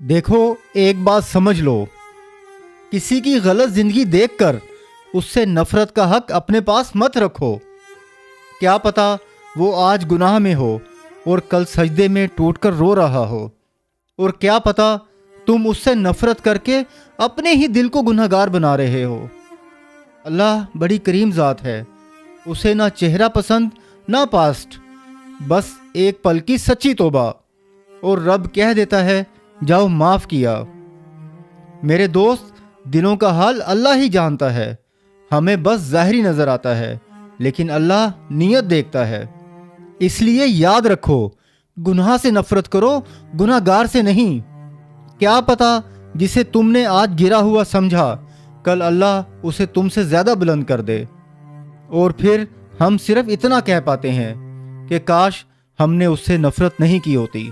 देखो, एक बात समझ लो, किसी की गलत जिंदगी देखकर उससे नफरत का हक अपने पास मत रखो। क्या पता वो आज गुनाह में हो और कल सजदे में टूटकर रो रहा हो, और क्या पता तुम उससे नफरत करके अपने ही दिल को गुनहगार बना रहे हो। अल्लाह बड़ी करीम ज़ात है, उसे ना चेहरा पसंद ना पास्ट, बस एक पल की सच्ची तौबा, और रब कह देता है जाओ माफ़ किया। मेरे दोस्त, दिलों का हाल अल्लाह ही जानता है, हमें बस ज़ाहिरी नज़र आता है, लेकिन अल्लाह नीयत देखता है। इसलिए याद रखो, गुनाह से नफरत करो, गुनाहगार से नहीं। क्या पता जिसे तुमने आज गिरा हुआ समझा, कल अल्लाह उसे तुमसे ज़्यादा बुलंद कर दे। और फिर हम सिर्फ इतना कह पाते हैं कि काश हमने उससे नफरत नहीं की होती।